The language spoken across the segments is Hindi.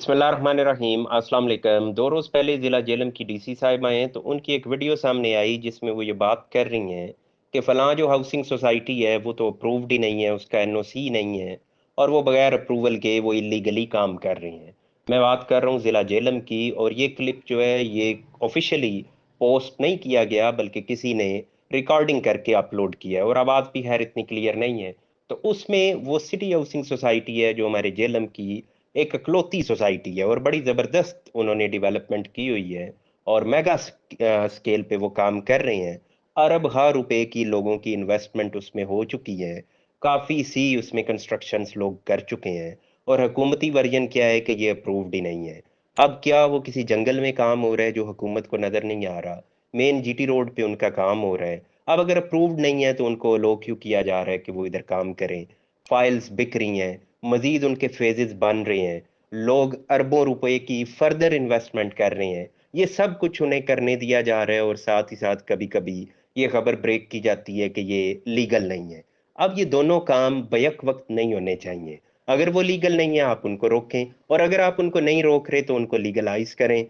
बिस्मिल्लाहिर्रहमानिर्रहीम अस्सलाम वालेकुम। 2 रोज़ पहले ज़िला जेलम की डीसी साहिबा हैं तो उनकी एक वीडियो सामने आई जिसमें वो ये बात कर रही हैं कि फ़लाँ जो हाउसिंग सोसाइटी है वो तो अप्रूव्ड ही नहीं है, उसका एनओसी नहीं है और वो बगैर अप्रूवल के वो इलीगली काम कर रही हैं। मैं बात कर रहा हूँ ज़िला जेलम की और ये क्लिप जो है ये ऑफ़िशियली पोस्ट नहीं किया गया बल्कि किसी ने रिकॉर्डिंग करके अपलोड किया है और आवाज़ भी खैर इतनी क्लियर नहीं है। तो उसमें वो सिटी हाउसिंग सोसाइटी है जो हमारे जेलम की एक इकलौती सोसाइटी है और बड़ी ज़बरदस्त उन्होंने डेवलपमेंट की हुई है और मेगा स्केल पे वो काम कर रहे हैं। अरब रुपए की लोगों की इन्वेस्टमेंट उसमें हो चुकी है। काफ़ी सी उसमें कंस्ट्रक्शंस लोग कर चुके हैं और हुकूमती वर्जन क्या है कि ये अप्रूव्ड ही नहीं है। अब क्या वो किसी जंगल में काम हो रहा है जो हुकूमत को नज़र नहीं आ रहा? मेन जीटी रोड पे उनका काम हो रहा है। अब अगर अप्रूव्ड नहीं है तो उनको अलो क्यों किया जा रहा है कि वो इधर काम करें? फाइल्स बिक रही हैं, मज़ीद उनके फ़ेज़ेज़ बन रहे हैं, लोग अरबों रुपए की फ़र्दर इन्वेस्टमेंट कर रहे हैं। ये सब कुछ उन्हें करने दिया जा रहा है और साथ ही साथ कभी-कभी ये खबर ब्रेक की जाती है कि ये लीगल नहीं है। अब ये दोनों काम बैक वक़्त नहीं होने चाहिए। अगर वो लीगल नहीं है, आप उनको रोकें और अगर आप उनको नहीं रोक रहे, तो उनको लीगलाइज़ करें।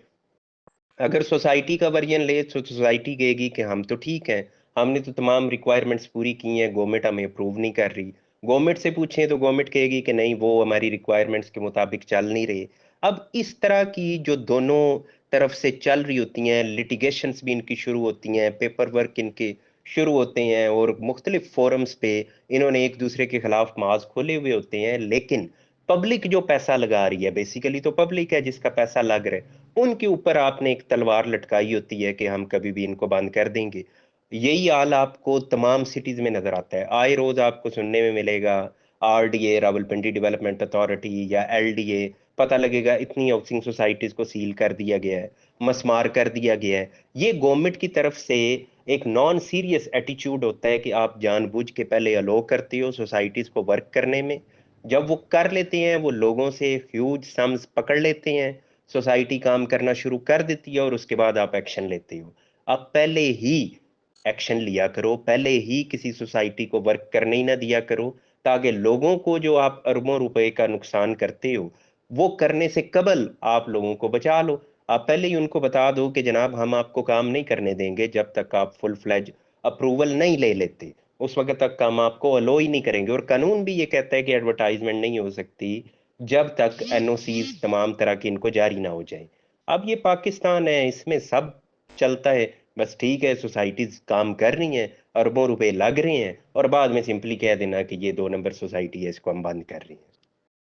अगर सोसाइटी का वर्जन ले तो सोसाइटी कहेगी कि हम तो ठीक हैं, हमने तो तमाम रिक्वायरमेंट्स पूरी की हैं, गवर्नमेंट हमें अप्रूव नहीं कर रही। गवर्नमेंट से पूछें तो गवर्नमेंट कहेगी कि नहीं वो हमारी रिक्वायरमेंट्स के मुताबिक चल नहीं रहे। अब इस तरह की जो दोनों तरफ से चल रही होती हैं, लिटिगेशंस भी इनकी शुरू होती हैं, पेपर वर्क इनके शुरू होते हैं और मुख्तलिफ फोरम्स पे इन्होंने एक दूसरे के खिलाफ माज खोले हुए होते हैं, लेकिन पब्लिक जो पैसा लगा रही है, बेसिकली तो पब्लिक है जिसका पैसा लग रहा है, उनके ऊपर आपने एक तलवार लटकाई होती है कि हम कभी भी इनको बंद कर देंगे। यही हाल आपको तमाम सिटीज़ में नज़र आता है। आए रोज़ आपको सुनने में मिलेगा आरडीए, रावलपिंडी डेवलपमेंट अथॉरिटी या एलडीए, पता लगेगा इतनी हाउसिंग सोसाइटीज़ को सील कर दिया गया है, मसमार कर दिया गया है। ये गवर्नमेंट की तरफ से एक नॉन सीरियस एटीट्यूड होता है कि आप जानबूझ के पहले अलाउ करते हो सोसाइटीज़ को वर्क करने में। जब वो कर लेते हैं, वो लोगों से ह्यूज सम्स पकड़ लेते हैं, सोसाइटी काम करना शुरू कर देती है और उसके बाद आप एक्शन लेते हो। आप पहले ही एक्शन लिया करो, पहले ही किसी सोसाइटी को वर्क करने ही ना दिया करो, ताकि लोगों को जो आप अरबों रुपए का नुकसान करते हो, वो करने से कबल आप लोगों को बचा लो। आप पहले ही उनको बता दो कि जनाब हम आपको काम नहीं करने देंगे जब तक आप फुल फ्लेज अप्रूवल नहीं ले लेते। उस वक़्त तक हम आपको अलो ही नहीं करेंगे और कानून भी ये कहता है कि एडवर्टाइज़मेंट नहीं हो सकती, जब तक एनओसीज़ तमाम तरह की इनको जारी ना हो जाएँ। अब ये पाकिस्तान है, इसमें सब चलता है, बस ठीक है सोसाइटीज़ काम कर रही हैं, अरबों रुपए लग रहे हैं और बाद में सिंपली कह देना कि ये 2 नंबर सोसाइटी है, इसको हम बंद कर रहे हैं।